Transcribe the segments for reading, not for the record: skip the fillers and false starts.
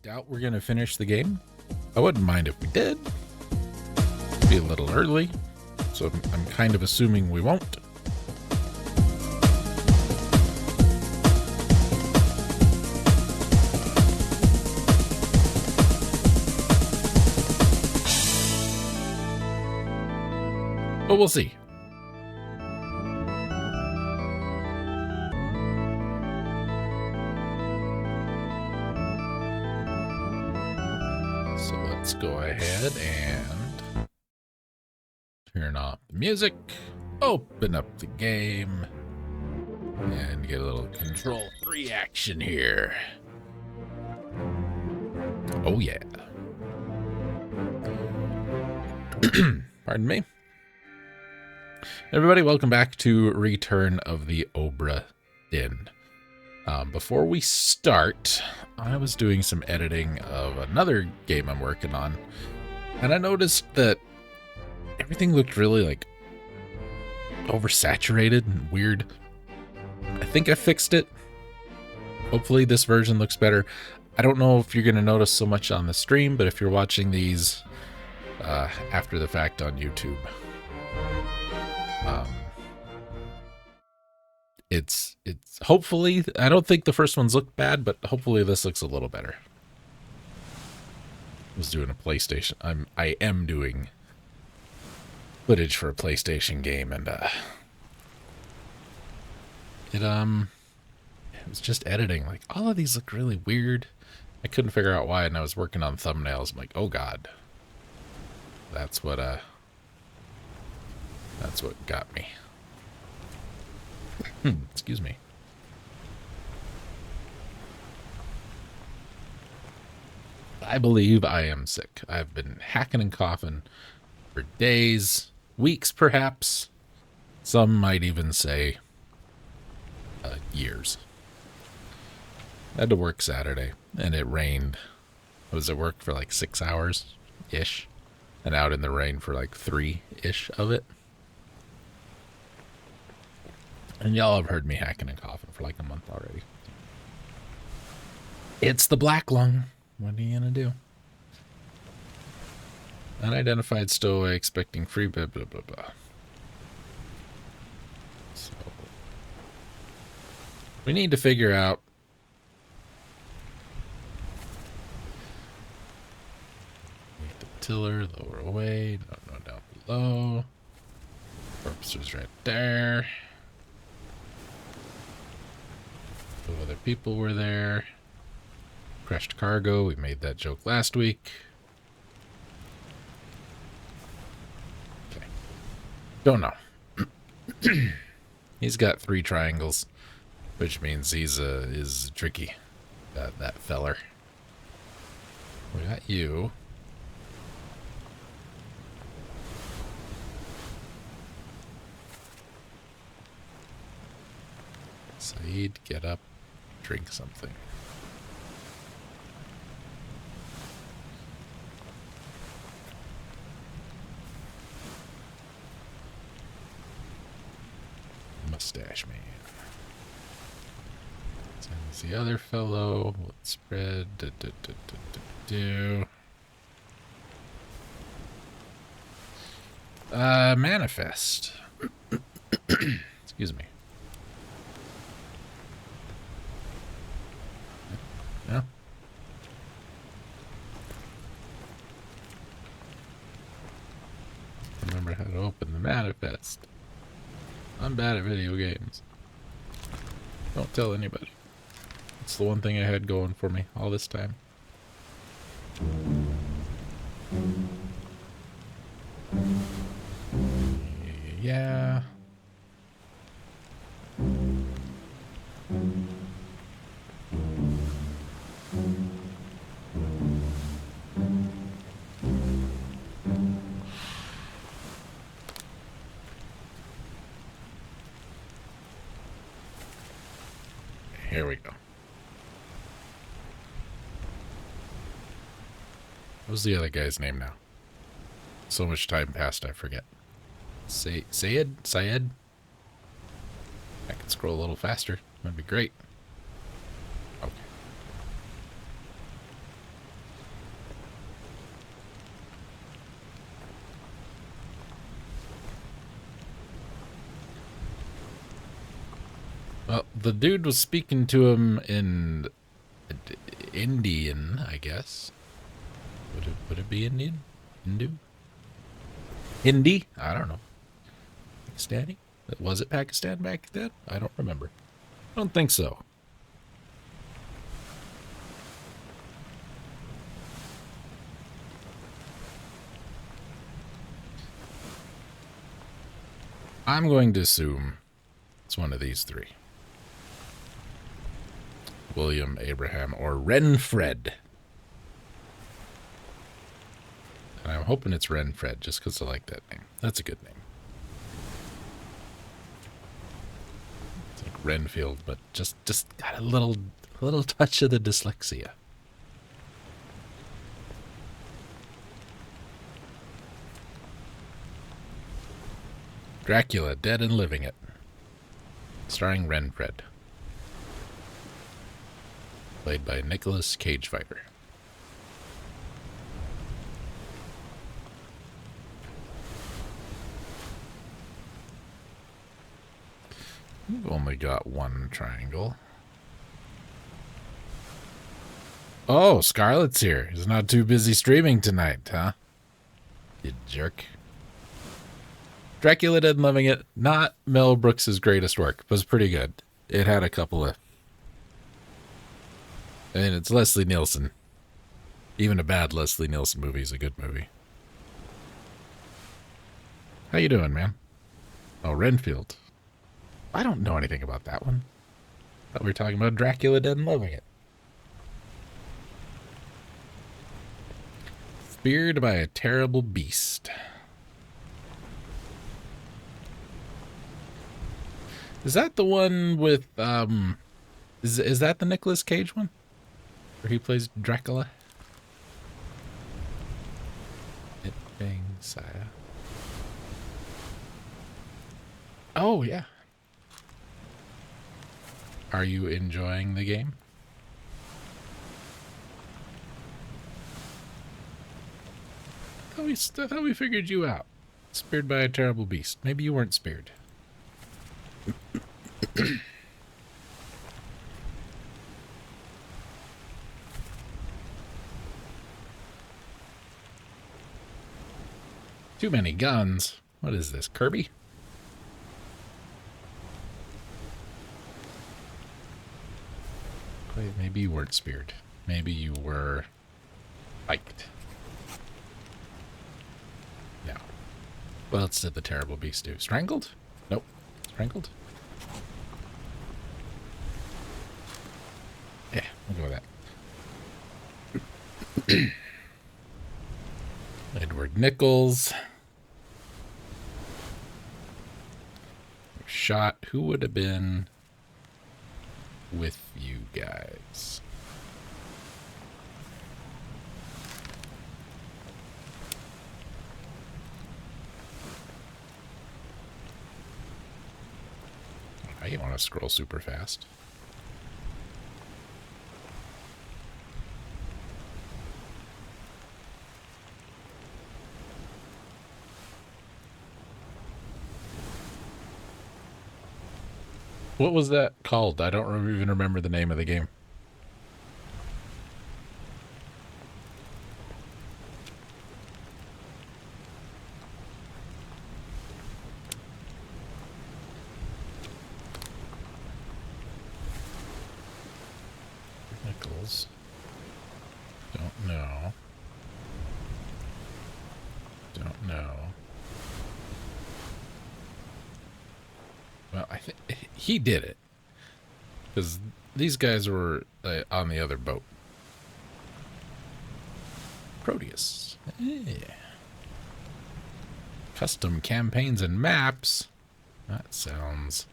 doubt we're going to finish the game. I wouldn't mind if we did. Be a little early, so I'm kind of assuming we won't. But we'll see. So let's go ahead and turn off the music, open up the game, and get a little Control 3 action here. Oh yeah. Pardon me. Everybody, welcome back to Return of the Obra Dinn. Before we start, I was doing some editing of another game I'm working on, and I noticed that everything looked really, like, oversaturated and weird. I think I fixed it. Hopefully this version looks better. I don't know if you're going to notice so much on the stream, but if you're watching these after the fact on YouTube, it's hopefully, I don't think the first ones look bad, but hopefully this looks a little better. I was doing a PlayStation. I am doing footage for a PlayStation game, and it was just editing. Like, all of these look really weird. I couldn't figure out why, and I was working on thumbnails. I'm like, oh god, that's what got me. Excuse me. I believe I am sick. I've been hacking and coughing for days, weeks perhaps. Some might even say years. I had to work Saturday, and it rained. I was at work for like 6 hours-ish, and out in the rain for like 3-ish of it. And y'all have heard me hacking and coughing for like a month already. It's the black lung. What are you gonna do? Unidentified stowaway expecting free blah blah blah blah. So we need to figure out the tiller, lower away, no, down below. Corpse is right there. Other people were there. Crashed cargo. We made that joke last week. Okay. Don't know. He's got 3 triangles, which means he's is tricky. That feller. We got you. Saeed, get up. Drink something. Mustache man. Sends the other fellow. Let's spread. Manifest. Excuse me. Yeah. Remember how to open the manifest. I'm bad at video games. Don't tell anybody. It's the one thing I had going for me all this time. Yeah. Here we go. What was the other guy's name now? So much time passed, I forget. Syed? I could scroll a little faster. That'd be great. Okay. the dude was speaking to him in Indian, I guess. Would it be Indian? Hindu? Hindi? I don't know. Pakistani? Was it Pakistan back then? I don't remember. I don't think so. I'm going to assume it's one of these three. William, Abraham, or Renfred. And I'm hoping it's Renfred just because I like that name. That's a good name. It's like Renfield, but just got a little touch of the dyslexia. Dracula, Dead and Living It. Starring Renfred. Played by Nicolas Cagefighter. We've only got one triangle. Oh, Scarlett's here. He's not too busy streaming tonight, huh? You jerk. Dracula Dead and Living It, not Mel Brooks' greatest work, but it's pretty good. It had a couple of... I mean, it's Leslie Nielsen. Even a bad Leslie Nielsen movie is a good movie. How you doing, man? Oh, Renfield. I don't know anything about that one. I thought we were talking about Dracula Dead and Living It. Speared by a terrible beast. Is that the one with, is that the Nicolas Cage one? Where he plays Dracula? It Bang Saya. Oh, yeah. Are you enjoying the game? I thought we figured you out. Speared by a terrible beast. Maybe you weren't speared. Too many guns. What is this, Kirby? Wait, maybe you weren't speared. Maybe you were spiked. No. What else did the terrible beast do? Strangled? Nope. Strangled? Yeah, we'll go with that. Edward Nichols. Shot. Who would have been with you guys? I want to scroll super fast. What was that called? I don't even remember the name of the game. Nichols. Don't know. Don't know. Well, I think he did it. Because these guys were on the other boat. Proteus. Yeah. Custom campaigns and maps. That sounds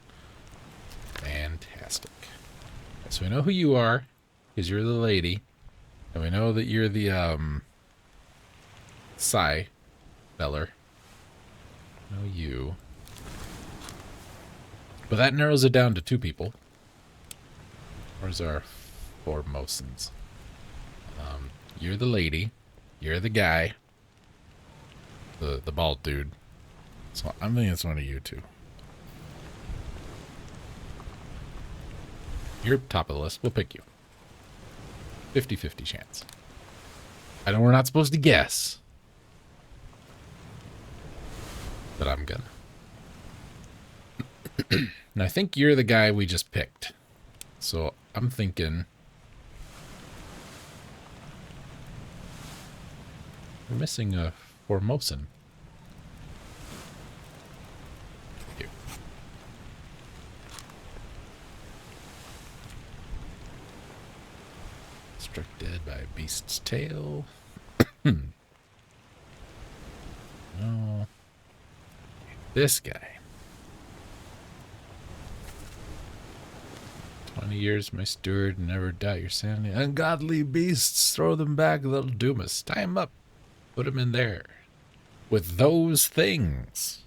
fantastic. So we know who you are, because you're the lady. And we know that you're the, Psy Beller. No, you. But that narrows it down to 2 people. Where's our 4 Mosins? You're the lady. You're the guy. The bald dude. So I'm thinking it's one of you 2. You're top of the list. We'll pick you. 50-50 chance. I know we're not supposed to guess. But I'm gonna. And I think you're the guy we just picked. So I'm thinking... We're missing a Formosan. Here. Struck dead by a beast's tail. No. This guy. 20 years, my steward, never doubt your sanity. Ungodly beasts, throw them back, they'll doom us. Tie him up. Put him in there. With those things.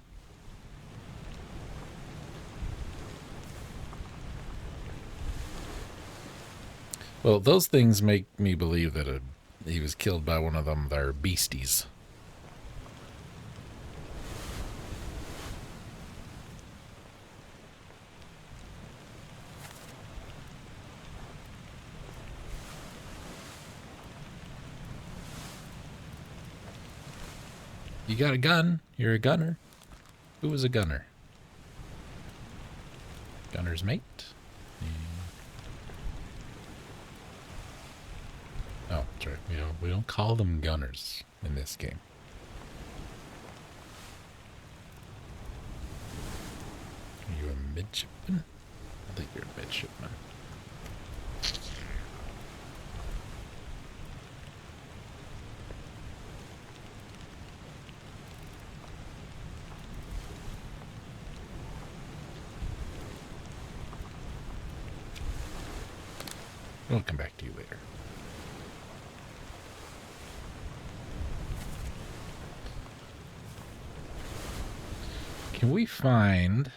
Well, those things make me believe that he was killed by one of them there beasties. You got a gun. You're a gunner. Who was a gunner? Gunner's mate? Oh, that's right. We don't call them gunners in this game. Are you a midshipman? I think you're a midshipman. We'll come back to you later. Can we find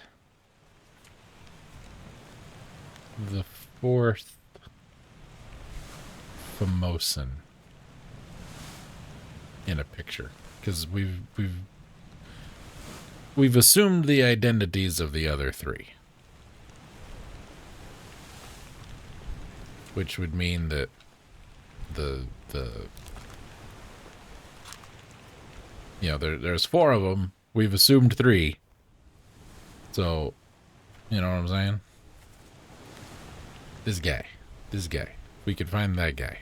the fourth Formosan in a picture? Because we've assumed the identities of the other three. Which would mean that there's four of them. We've assumed three. So, you know what I'm saying? This guy. We could find that guy.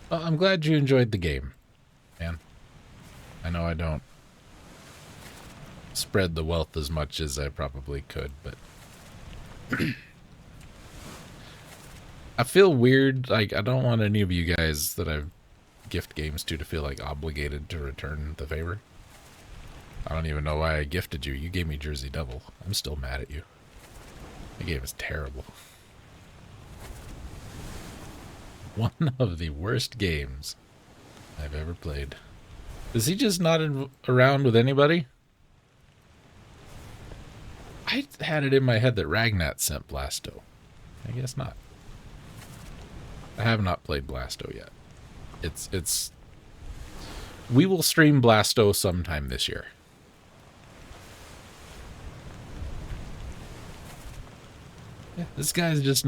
Well, I'm glad you enjoyed the game, man. I know I don't spread the wealth as much as I probably could, but I feel weird. Like, I don't want any of you guys that I gift games to feel like obligated to return the favor. I don't even know why I gifted you. You gave me Jersey Devil. I'm still mad at you. The game is terrible. One of the worst games I've ever played. Is he just not around with anybody? I had it in my head that Ragnat sent Blasto. I guess not. I have not played Blasto yet. It's we will stream Blasto sometime this year. Yeah, this guy's just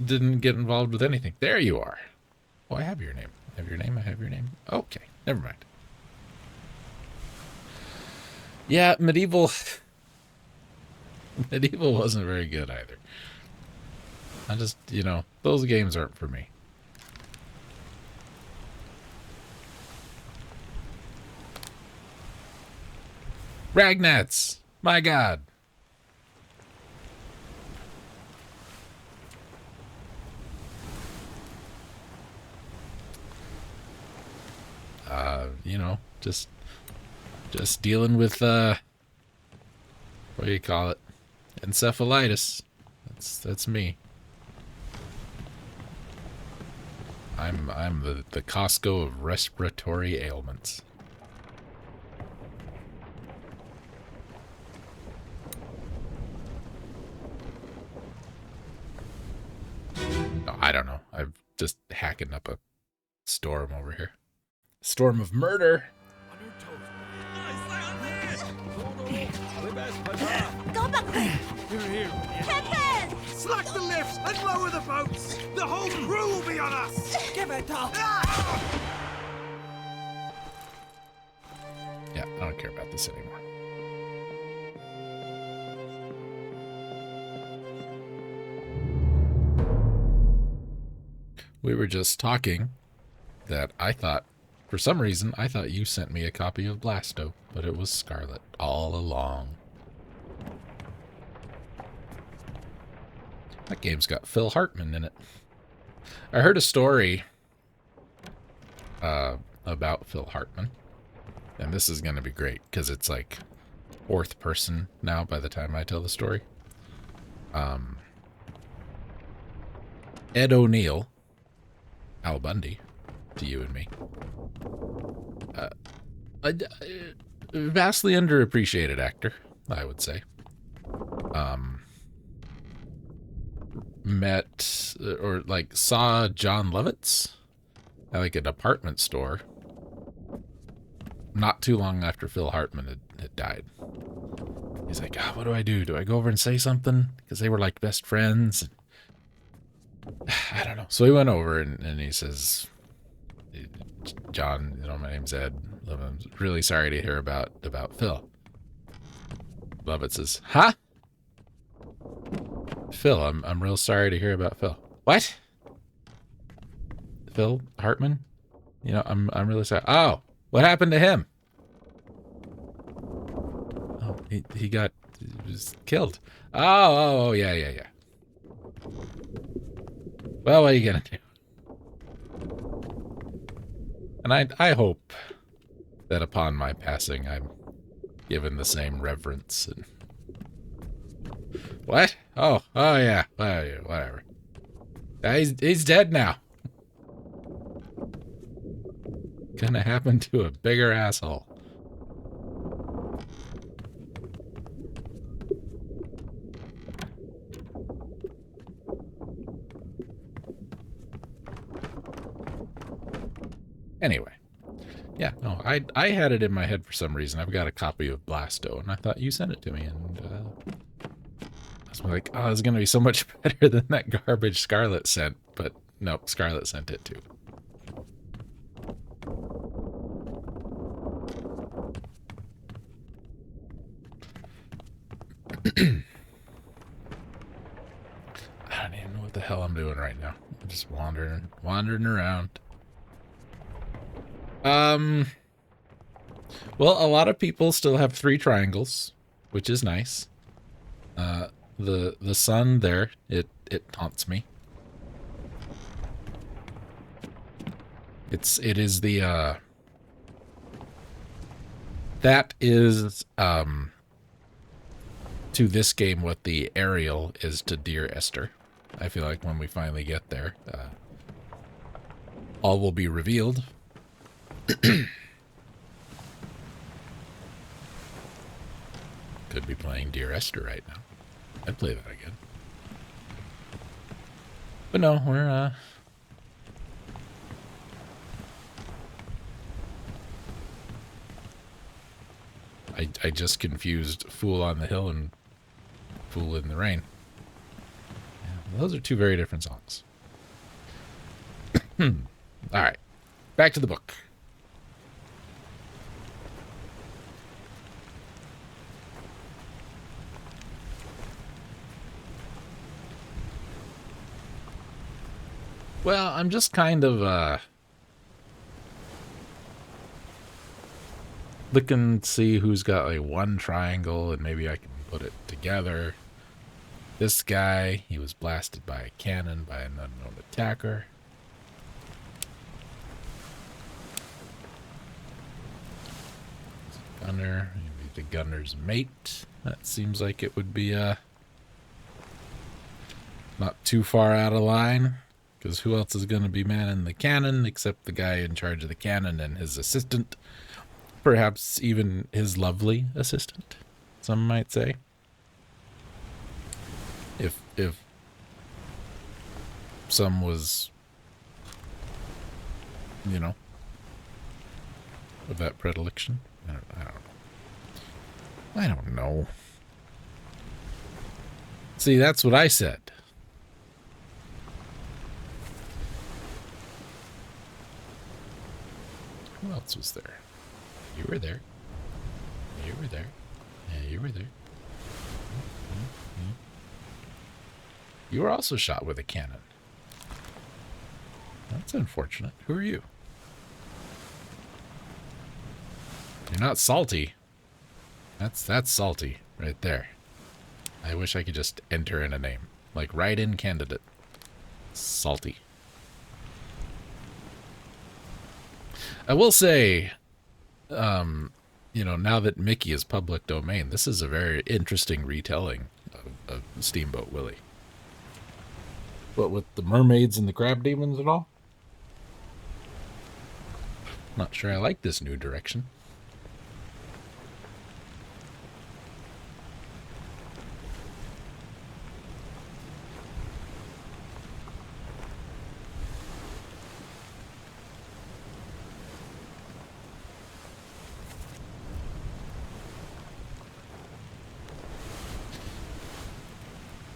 didn't get involved with anything. There you are. Oh, I have your name. I have your name. Okay, never mind. Yeah, medieval wasn't very good either. I just, those games aren't for me. Ragnats! My God. Just dealing with, what do you call it? Encephalitis. That's me. I'm the Costco of respiratory ailments. No, I don't know. I'm just hacking up a storm over here. Storm of murder. Go back there! Here. Captain! Slack the lifts and lower the boats! The whole crew will be on us! Give it up! Yeah, I don't care about this anymore. We were just talking that for some reason, I thought you sent me a copy of Blasto, but it was Scarlet all along. That game's got Phil Hartman in it. I heard a story about Phil Hartman, and this is going to be great because it's like fourth person now by the time I tell the story. Ed O'Neill, Al Bundy, to you and me. A vastly underappreciated actor, I would say. Met or like saw John Lovitz at like a department store not too long after Phil Hartman had died. He's like, oh, what do I do? Do I go over and say something? Because they were like best friends. I don't know. So he went over and he says, John, my name's Ed. I'm really sorry to hear about Phil. Lovitz says, huh? Phil, I'm real sorry to hear about Phil. What? Phil Hartman? I'm really sorry. Oh, what happened to him? Oh, he was killed. Oh, yeah. Well, what are you gonna do? And I hope that upon my passing, I'm given the same reverence and... What? Oh yeah. Whatever. He's dead now. Gonna happen to a bigger asshole. Anyway. Yeah, no, I had it in my head for some reason. I've got a copy of Blasto, and I thought you sent it to me, and I was like, oh, it's going to be so much better than that garbage Scarlet sent. But nope, Scarlet sent it too. I don't even know what the hell I'm doing right now. I'm just wandering around. Well, a lot of people still have 3 triangles, which is nice. The sun there, it taunts me. It is the that is to this game what the Ariel is to Dear Esther. I feel like when we finally get there, all will be revealed. Could be playing Dear Esther right now. I'd play that again. But no, we're I just confused Fool on the Hill and Fool in the Rain. Yeah, those are 2 very different songs. All right. Back to the book. Well, I'm just kind of looking to see who's got like 1 triangle and maybe I can put it together. This guy, he was blasted by a cannon by an unknown attacker. Gunner, maybe the gunner's mate. That seems like it would be not too far out of line. Because who else is going to be manning the cannon except the guy in charge of the cannon and his assistant? Perhaps even his lovely assistant, some might say. If some was, you know, of that predilection. I don't know. I don't know. See, that's what I said. Who else was there? You were there. You were there. Yeah, you were there. You were also shot with a cannon. That's unfortunate. Who are you? You're not salty. That's salty right there. I wish I could just enter in a name. Like write-in candidate. Salty. I will say, you know, now that Mickey is public domain, this is a very interesting retelling of Steamboat Willie. What, with the mermaids and the crab demons and all? Not sure I like this new direction.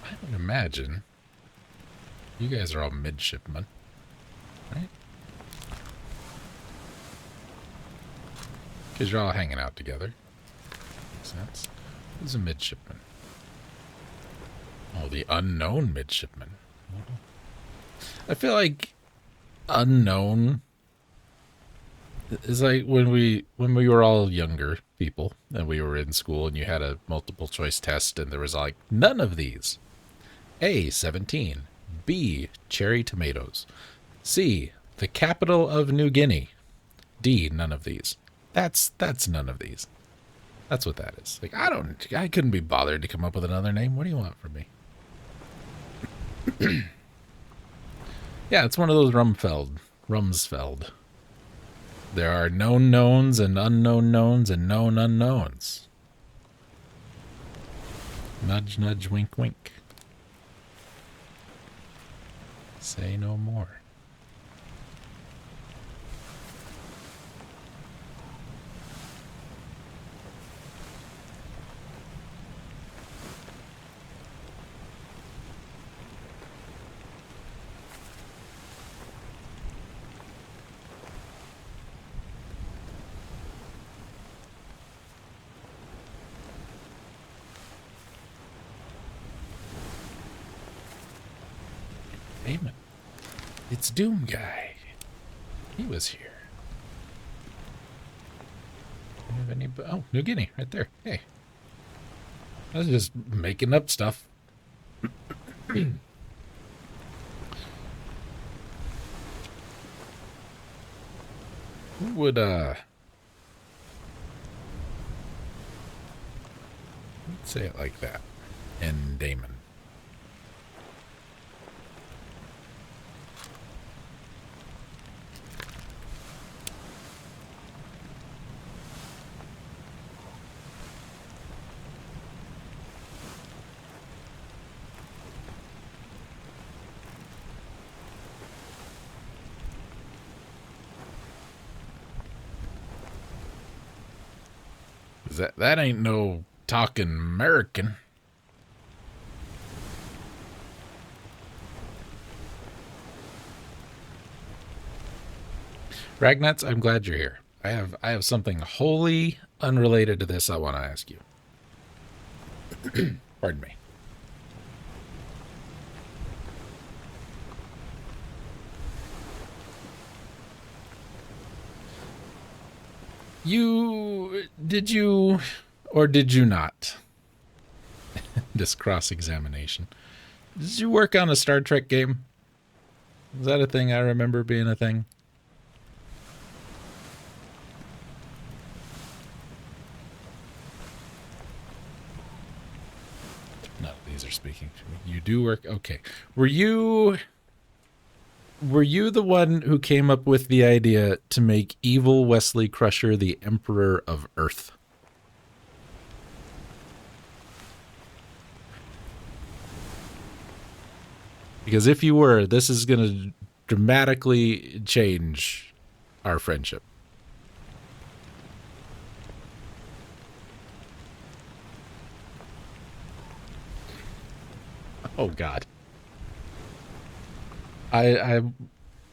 I would imagine you guys are all midshipmen, right? Because you're all hanging out together. Makes sense. Who's a midshipman? Oh, the unknown midshipman. I feel like unknown is like when we were all younger people and we were in school and you had a multiple choice test and there was like none of these. A, 17. B, cherry tomatoes. C, the capital of New Guinea. D, none of these. That's none of these. That's what that is. Like, I couldn't be bothered to come up with another name. What do you want from me? Yeah, it's one of those Rumsfeld. There are known knowns and unknown knowns and known unknowns. Nudge, nudge, wink, wink. Say no more. Amen. It's Doom Guy. He was here. Do you have any? Oh, New Guinea, right there. Hey, I was just making up stuff. Who would let's say it like that? And Damon. That ain't no talking American. Ragnuts, I'm glad you're here. I have something wholly unrelated to this I want to ask you. Pardon me. Did you or did you not? This cross-examination. Did you work on a Star Trek game? Is that a thing? I remember being a thing. None of these are speaking to me. You do work? Okay. Were you were you the one who came up with the idea to make evil Wesley Crusher the Emperor of Earth? Because if you were, this is going to dramatically change our friendship. Oh, God. I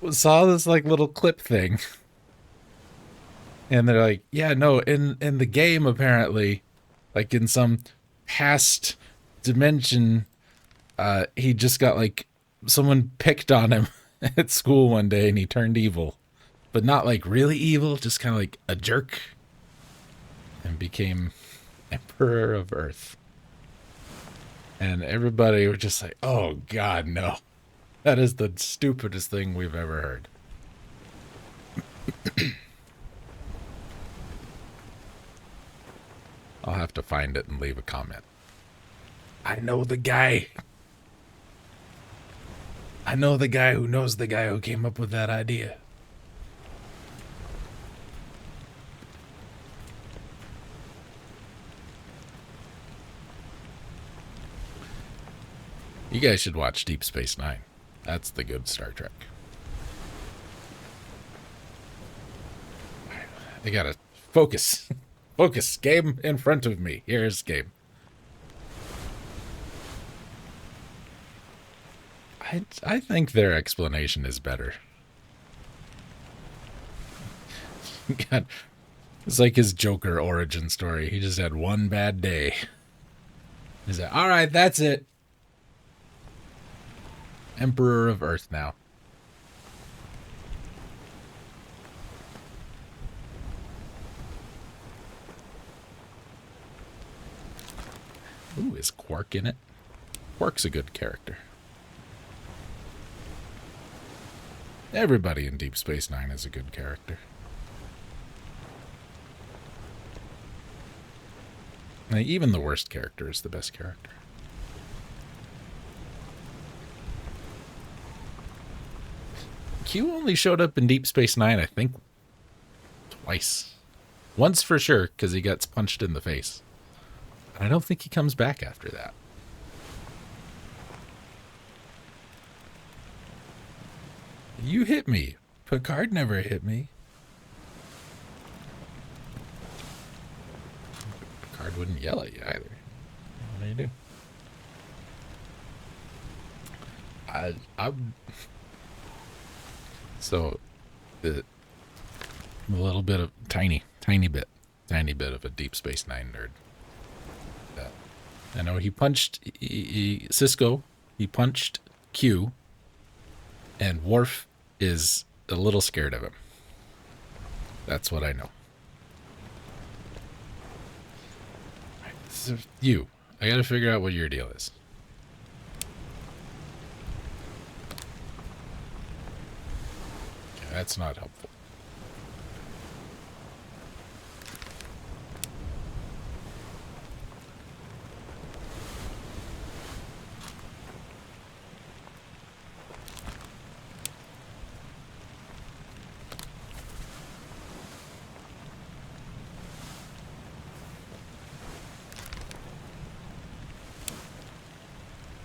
saw this like little clip thing. And they're like, yeah, no, in the game, apparently, like in some past dimension, he just got like someone picked on him at school one day and he turned evil. But not like really evil, just kind of like a jerk. And became Emperor of Earth. And everybody was just like, oh God, no. That is the stupidest thing we've ever heard. I'll have to find it and leave a comment. I know the guy. I know the guy who knows the guy who came up with that idea. You guys should watch Deep Space Nine. That's the good Star Trek. I gotta focus. Focus. Game in front of me. Here's game. I think their explanation is better. God, it's like his Joker origin story. He just had one bad day. He's like, all right, that's it. Emperor of Earth now. Ooh, is Quark in it? Quark's a good character. Everybody in Deep Space Nine is a good character. Like, even the worst character is the best character. Q only showed up in Deep Space Nine, I think, twice. Once for sure, because he gets punched in the face. I don't think he comes back after that. You hit me. Picard never hit me. Picard wouldn't yell at you either. What do you do? I'm so a little bit of tiny bit of a Deep Space Nine nerd. I know he punched Cisco. He punched Q, and Worf is a little scared of him. That's what I know. Right, so you, I got to figure out what your deal is. Okay, that's not helpful.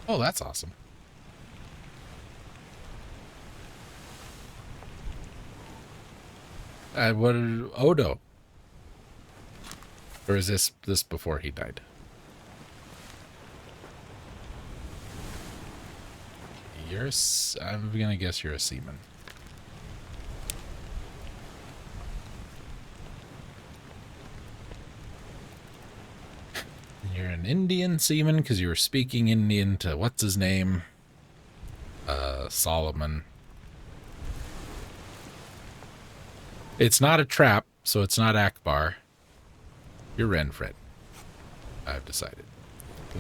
Oh, that's awesome. What Odo? Or is this before he died? I'm gonna guess you're a seaman. You're an Indian seaman because you were speaking Indian to what's his name? Solomon. It's not a trap, so it's not Akbar. You're Renfred. I've decided.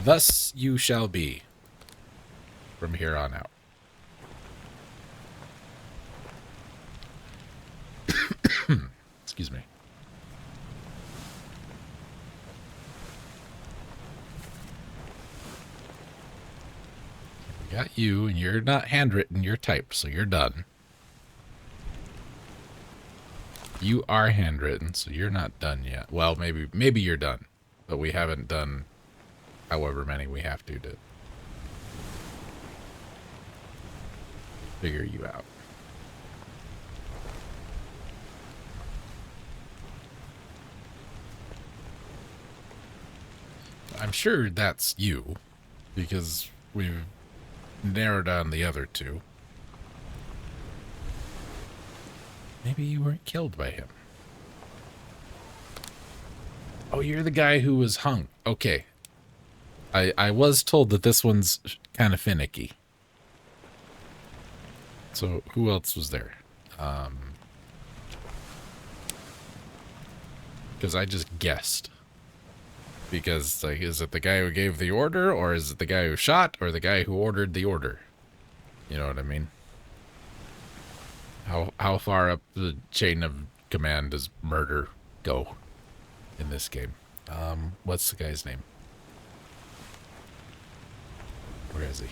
Thus you shall be from here on out. Excuse me. We got you, and you're not handwritten, you're typed, so you're done. You are handwritten, so you're not done yet. Well, maybe you're done, but we haven't done however many we have to figure you out. I'm sure that's you, because we've narrowed down the other two. Maybe you weren't killed by him. Oh, you're the guy who was hung. Okay. I was told that this one's kind of finicky. So who else was there? Because I just guessed. Because, like, is it the guy who gave the order, or is it the guy who shot, or the guy who ordered the order? You know what I mean? How far up the chain of command does murder go in this game? What's the guy's name? Where is he?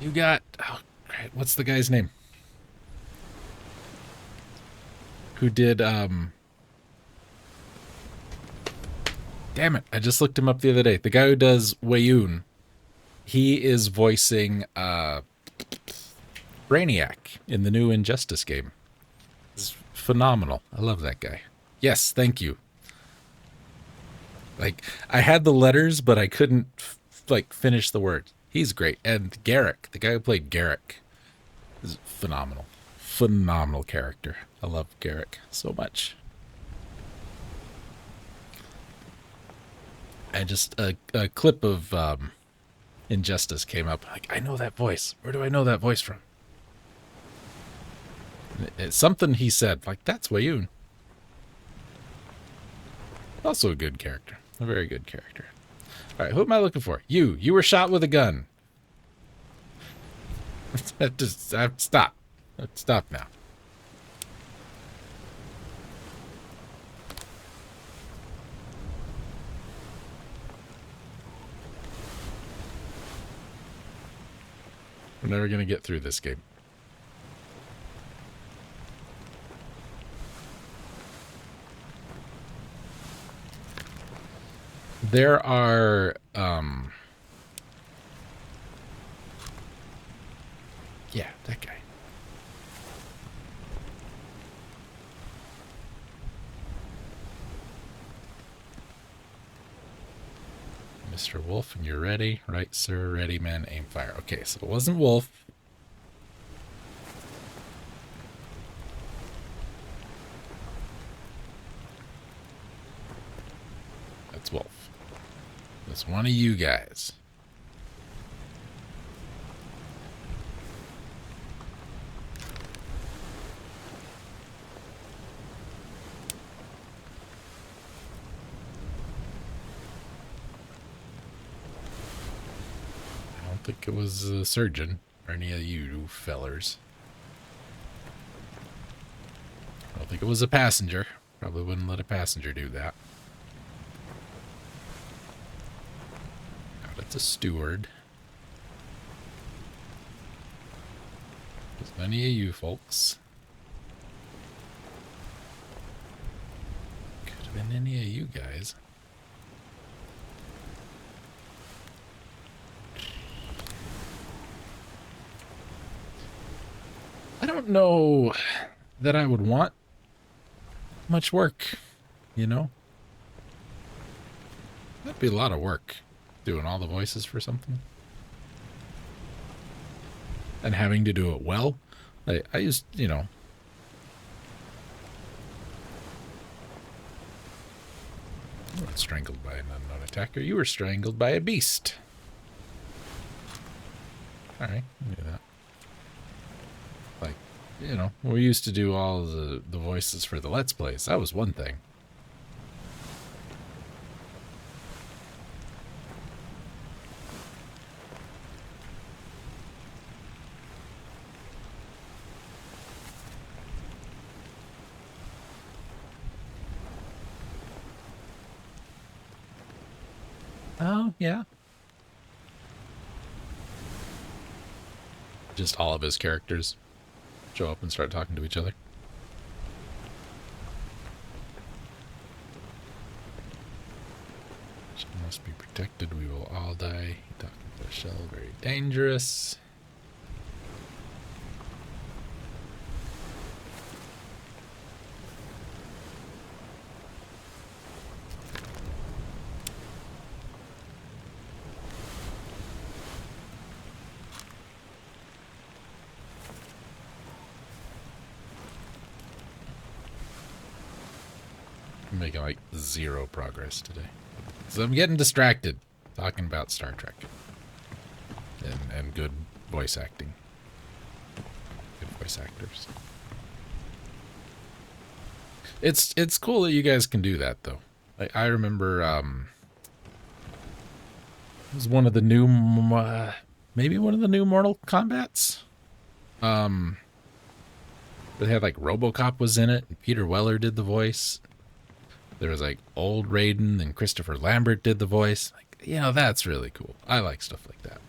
You got... Oh, great. What's the guy's name? Who did, Damn it, I just looked him up the other day. The guy who does Wayoon. He is voicing, Brainiac in the new Injustice game. It's phenomenal. I love that guy. Yes, thank you. Like, I had the letters, but I couldn't, like, finish the words. He's great. And Garrick, the guy who played Garrick, is phenomenal. Phenomenal character. I love Garrick so much. And just a clip of Injustice came up. Like, I know that voice. Where do I know that voice from? It's something he said. Like, that's Wayoon. Also a good character. A very good character. All right, who am I looking for? You. You were shot with a gun. Just stop. Stop now. We're never going to get through this game. There are, yeah, that guy. Mr. Wolf, and you're ready? Right, sir. Ready, man, aim, fire. Okay, so it wasn't Wolf. That's Wolf. It's one of you guys. I don't think it was a surgeon or any of you fellers. I don't think it was a passenger. Probably wouldn't let a passenger do that. It's a steward. There's many of you folks. Could have been any of you guys. I don't know that I would want much work, you know? That'd be a lot of work. Doing all the voices for something. And having to do it well. I used, you know. You weren't strangled by an unknown attacker. You were strangled by a beast. Alright, I knew that. Like, you know, we used to do all the voices for the Let's Plays. That was one thing. Oh, yeah. Just all of his characters show up and start talking to each other. She must be protected. We will all die. Talking to a shell, very dangerous. I'm making like 0 progress today. So I'm getting distracted talking about Star Trek and good voice acting. Good voice actors. It's cool that you guys can do that though. I remember it was one of the new maybe one of the new Mortal Kombats. They had like RoboCop was in it and Peter Weller did the voice. There was like old Raiden and Christopher Lambert did the voice. Like, you know, that's really cool. I like stuff like that.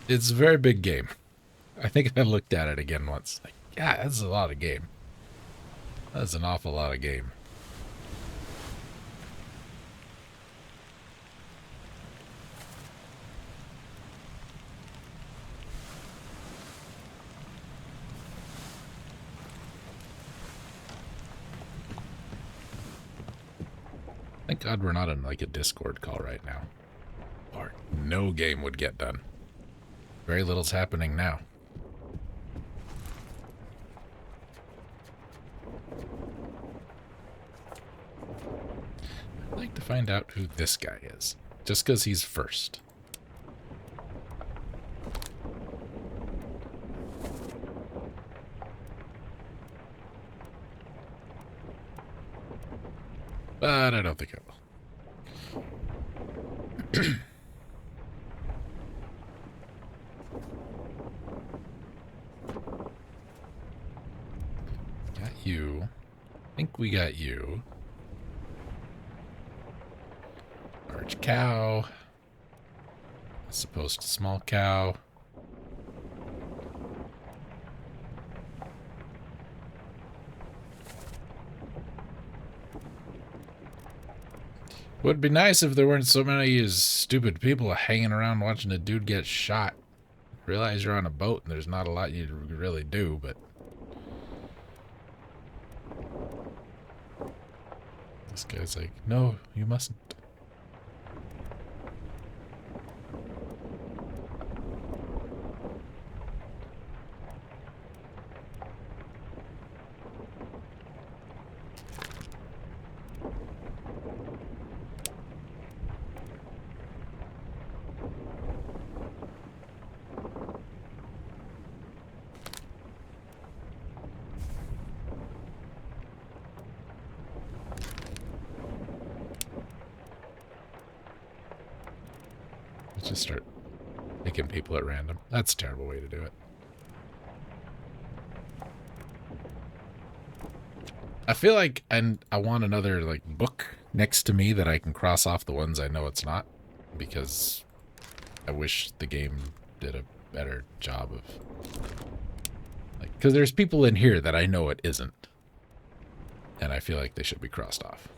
It's a very big game. I think I looked at it again once. Like, yeah, that's a lot of game. That's an awful lot of game. Thank God we're not in like a Discord call right now. Or no game would get done. Very little's happening now. I'd like to find out who this guy is. Just because he's first. But I don't think I will. Got you. I think we got you. Large cow. As opposed to small cow. Would be nice if there weren't so many stupid people hanging around watching a dude get shot. Realize you're on a boat and there's not a lot you really do, but this guy's like, no, you mustn't. Just start picking people at random. That's a terrible way to do it. I feel like I want another like book next to me that I can cross off the ones I know it's not, because I wish the game did a better job of like, because there's people in here that I know it isn't, and I feel like they should be crossed off.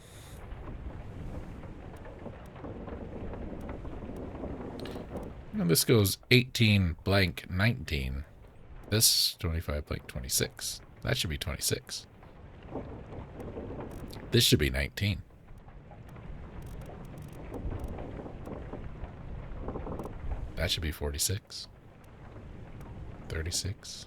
And this goes 18 blank 19. This 25 blank 26. That should be 26. This should be 19. That should be 46. 36.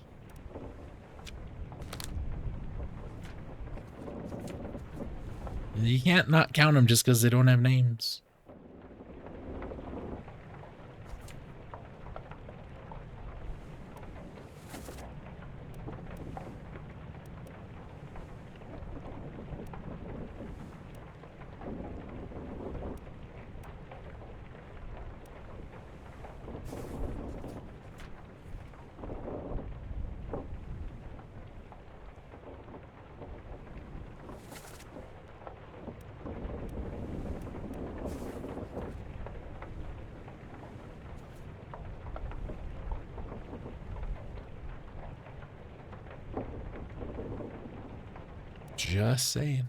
You can't not count them just because they don't have names. Just saying.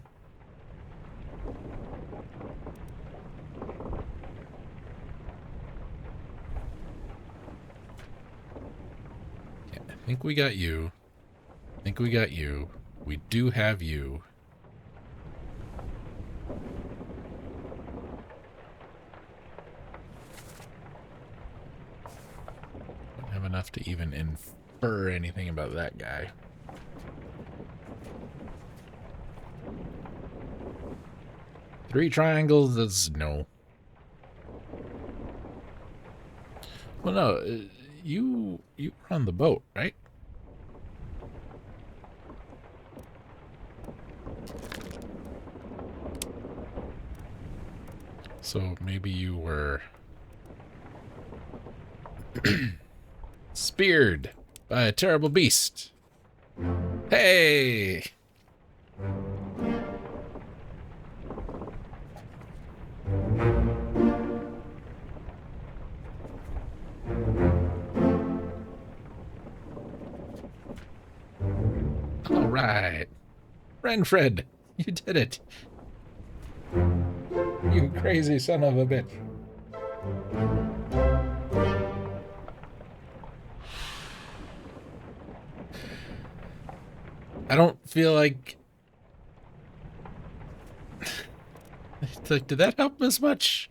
Okay, I think we got you. I think we got you. We do have you. Don't have enough to even infer anything about that guy. Three triangles is no. Well, no, you were on the boat, right? So maybe you were speared by a terrible beast. Hey! All right. Renfred, you did it. You crazy son of a bitch. I don't feel like... It's like, did that help as much?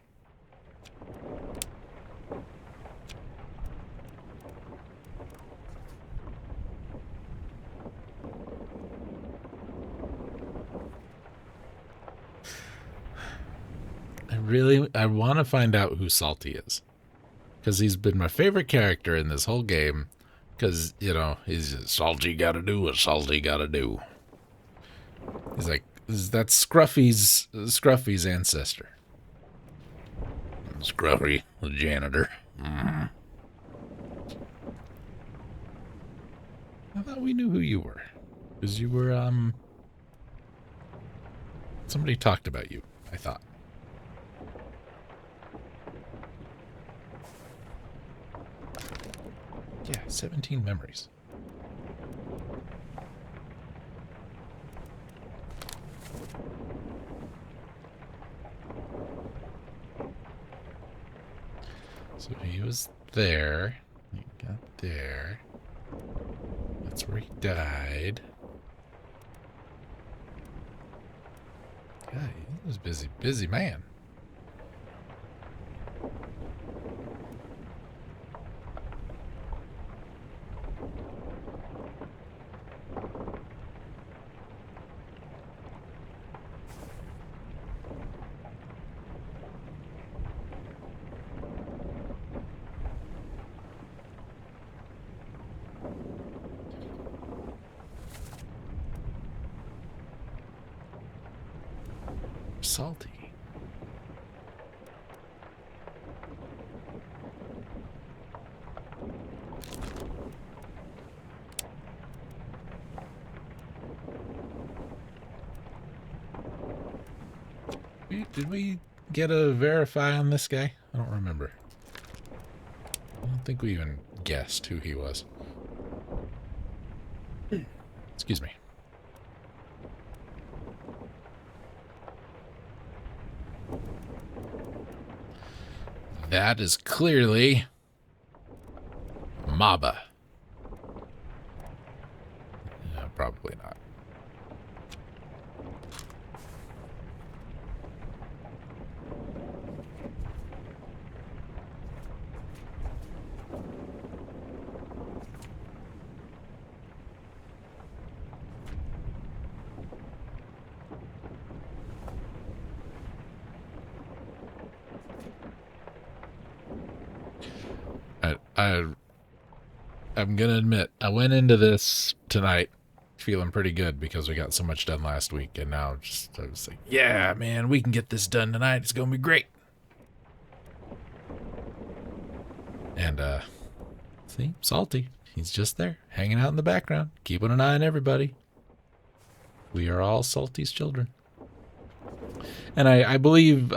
I want to find out who Salty is. Because he's been my favorite character in this whole game. Because, you know, he's just, Salty gotta do what Salty gotta do. He's like, that's Scruffy's ancestor. Scruffy, the janitor. I thought we knew who you were. Because you were, somebody talked about you, I thought. Yeah, 17 memories. So he was there. He got there. That's where he died. God, he was a busy man. Salty. Did we get a verify on this guy? I don't remember. I don't think we even guessed who he was. Excuse me. That is clearly Maba. No, probably not. I'm gonna admit, I went into this tonight feeling pretty good because we got so much done last week, and now I was like, yeah, man, we can get this done tonight. It's gonna be great. And see, Salty, he's just there, hanging out in the background, keeping an eye on everybody. We are all Salty's children. And I believe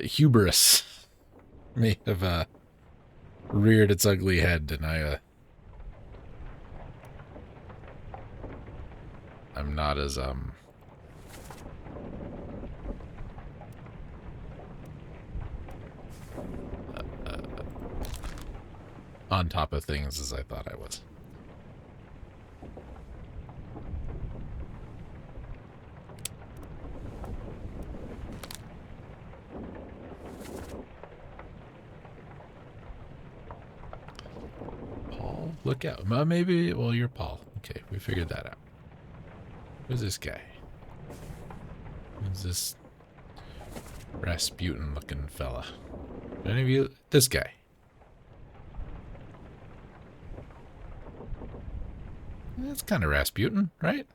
hubris may have reared its ugly head, and I'm not as on top of things as I thought I was. Paul, look out. Maybe, well, you're Paul. Okay, we figured that out. Who's this guy? Who's this Rasputin looking fella? Any of you? This guy. That's kind of Rasputin, right?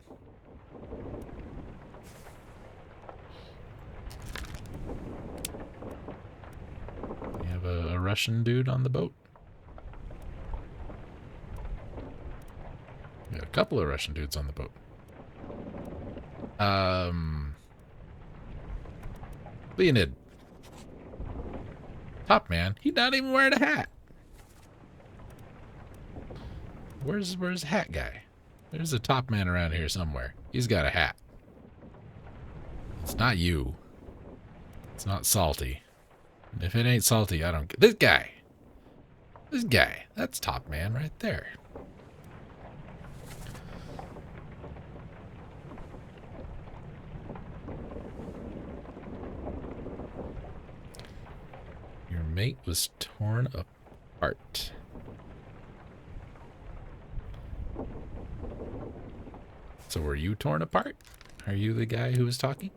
We have a Russian dude on the boat. We have a couple of Russian dudes on the boat. Leonid. Top man. He's not even wearing a hat. Where's the hat guy? There's a top man around here somewhere. He's got a hat. It's not you. It's not Salty. And if it ain't Salty, I don't get this guy. This guy. That's top man right there. Your mate was torn apart. So were you torn apart? Are you the guy who was talking?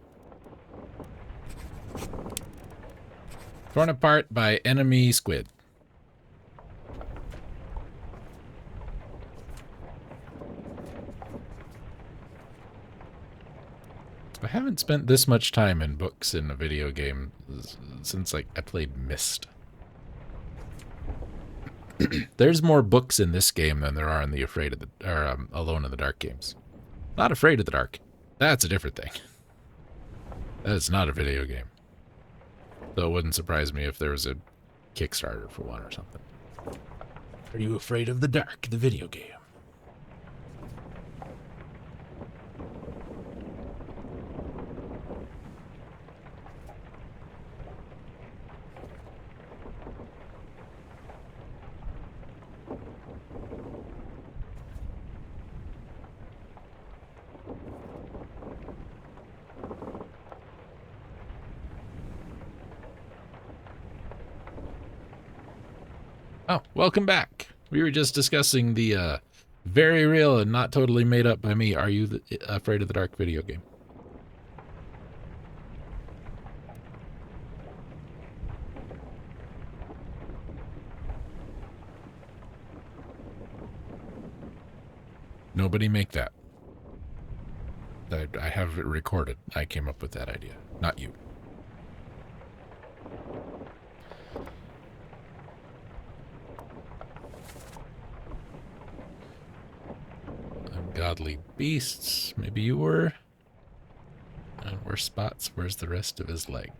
Torn apart by enemy squid. I haven't spent this much time in books in a video game since, like, I played Myst. There's more books in this game than there are in the Alone in the Dark games. Not Afraid of the Dark. That's a different thing. That is not a video game. Though it wouldn't surprise me if there was a Kickstarter for one or something. Are you afraid of the dark, the video game? Oh, welcome back. We were just discussing the very real and not totally made up by me, Are You Afraid of the Dark video game. Nobody make that. I have it recorded. I came up with that idea, not you. Ungodly beasts. Maybe you were. And worse spots. Where's the rest of his leg?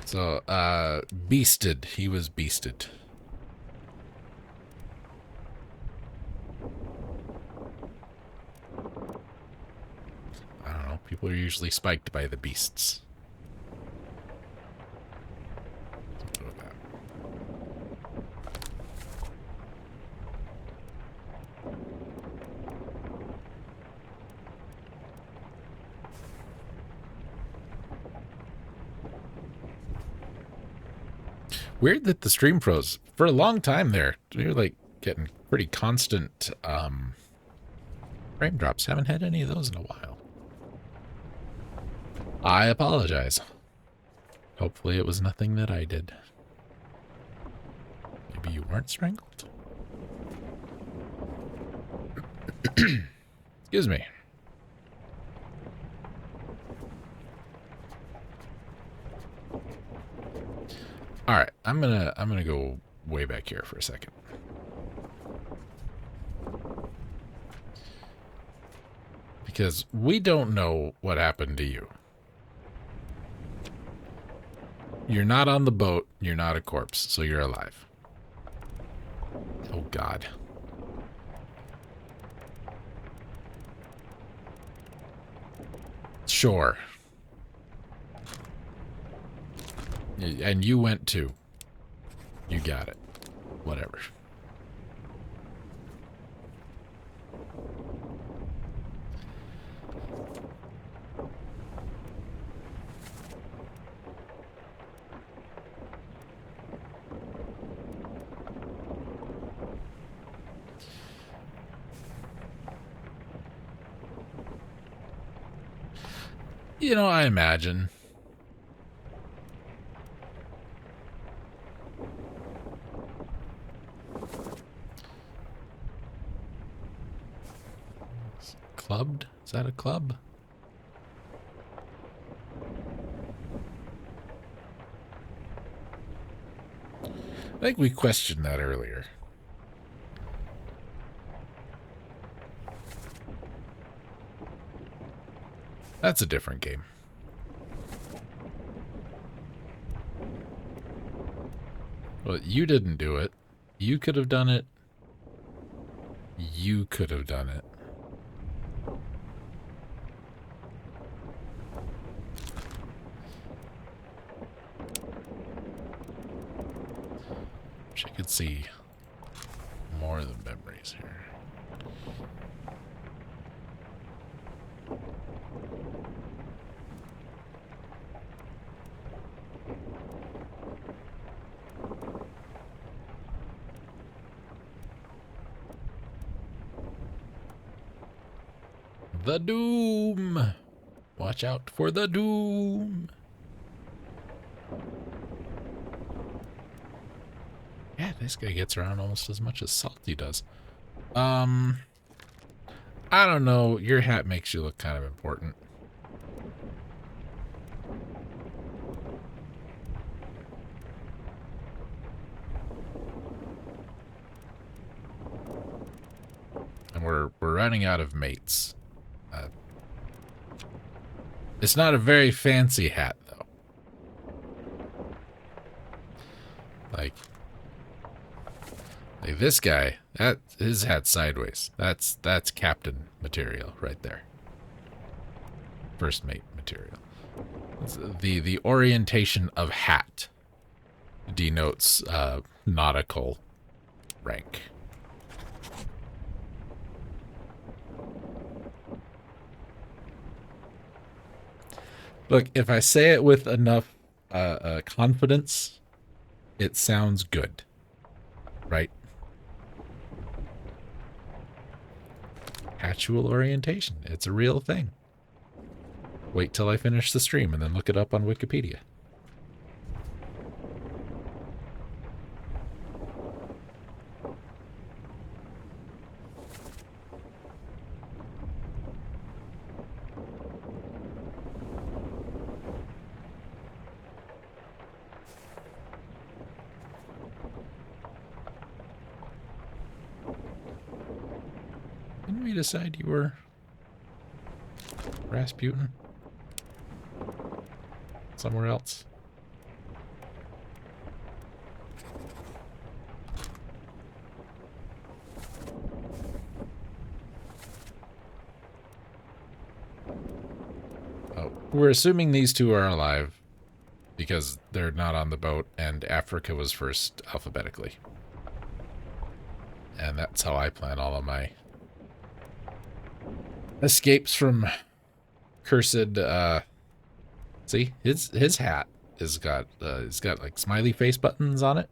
So, beasted. He was beasted. I don't know. People are usually spiked by the beasts. Something like that. Weird that the stream froze. For a long time there, we were like getting pretty constant frame drops. Haven't had any of those in a while. I apologize. Hopefully it was nothing that I did. Maybe you weren't strangled? Excuse me. All right, I'm gonna go way back here for a second. Because we don't know what happened to you. You're not on the boat, you're not a corpse, so you're alive. Oh God. Sure. And you went too. You got it. Whatever. You know, I imagine. Clubbed? Is that a club? I think we questioned that earlier. That's a different game. Well, you didn't do it. You could have done it. You could have done it. Wish I could see more of the memories here. The Doom! Watch out for the Doom! Yeah, this guy gets around almost as much as Salty does. I don't know. Your hat makes you look kind of important. And we're running out of mates. It's not a very fancy hat, though. Like this guy, his hat's sideways. That's captain material right there. First mate material. The orientation of hat denotes nautical rank. Look, if I say it with enough confidence, it sounds good, right? Hatchual orientation. It's a real thing. Wait till I finish the stream and then look it up on Wikipedia. Didn't we decide you were Rasputin? Somewhere else? Oh, we're assuming these two are alive because they're not on the boat and Africa was first alphabetically. And that's how I plan all of my escapes from cursed, see, his hat has got, it's got like smiley face buttons on it.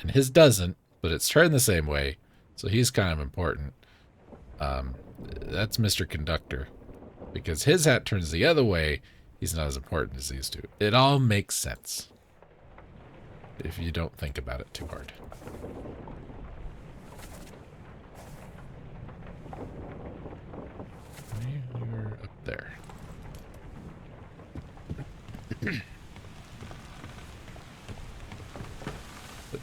And his doesn't, but it's turned the same way. So he's kind of important. That's Mr. Conductor. Because his hat turns the other way, he's not as important as these two. It all makes sense. If you don't think about it too hard. You're up there.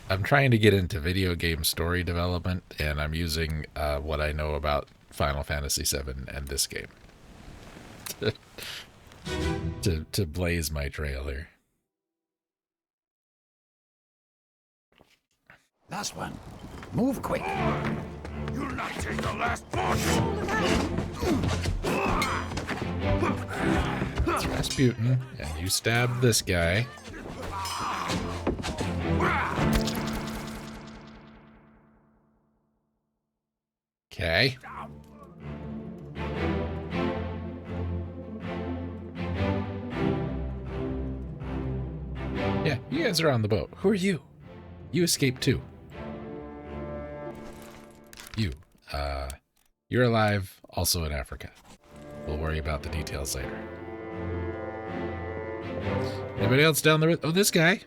I'm trying to get into video game story development, and I'm using what I know about Final Fantasy VII and this game to blaze my trail here. Last one. Move quick. You'll not take the last portion! Rasputin, and you stab this guy. Okay. Yeah, you guys are on the boat. Who are you? You escaped too. You're alive, also in Africa. We'll worry about the details later. Anybody else down the road? Oh, this guy.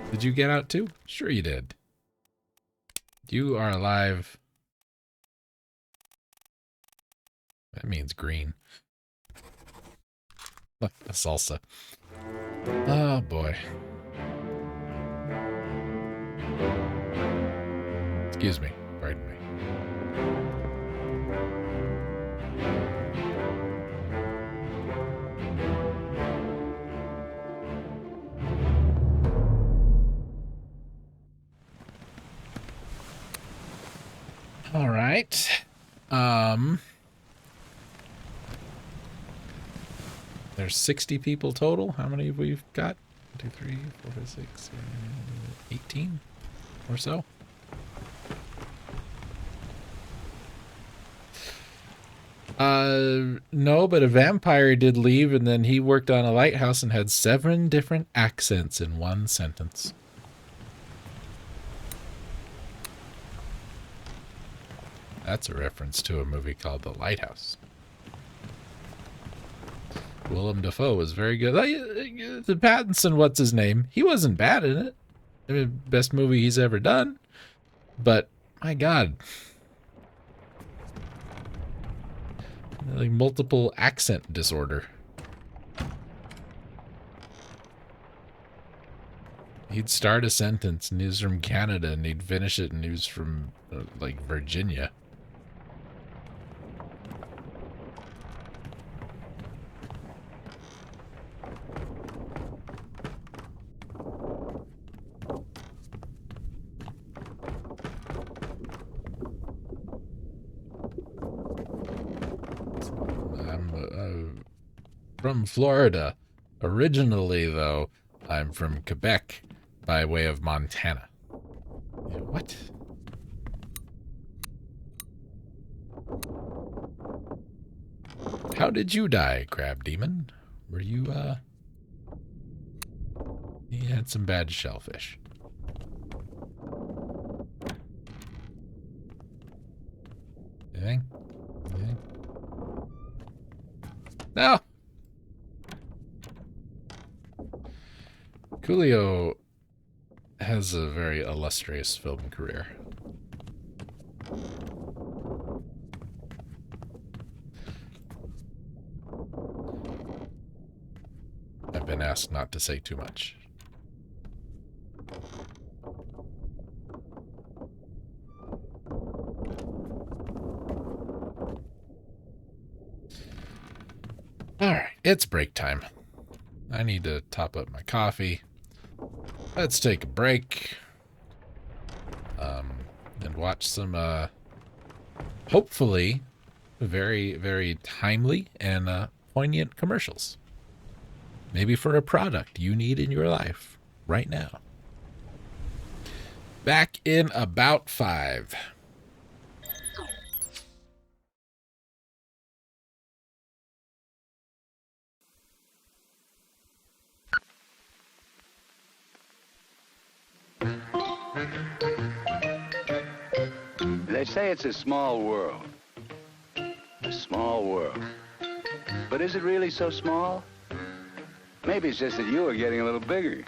Did you get out too? Sure you did. You are alive. That means green. Look, a salsa. Oh boy. Excuse me. Pardon me. All right. There's 60 people total. How many have we got? 1, 2, 3, 4, 5, 6, 7, 18 or so. No, but a vampire did leave, and then he worked on a lighthouse and had 7 different accents in one sentence. That's a reference to a movie called The Lighthouse. Willem Dafoe was very good. The Pattinson, what's his name? He wasn't bad in it. I mean, best movie he's ever done. But, my God. Like multiple accent disorder. He'd start a sentence and he was from Canada, and he'd finish it and he was from, like, Virginia. From Florida. Originally, though, I'm from Quebec by way of Montana. What? How did you die, Crab Demon? Were you, You had some bad shellfish. Anything? Anything? No! Coolio has a very illustrious film career. I've been asked not to say too much. Alright, it's break time. I need to top up my coffee. Let's take a break. And watch some, hopefully, very, very timely and poignant commercials. Maybe for a product you need in your life right now. Back in about 5. They say it's a small world. A small world. But is it really so small? Maybe it's just that you are getting a little bigger.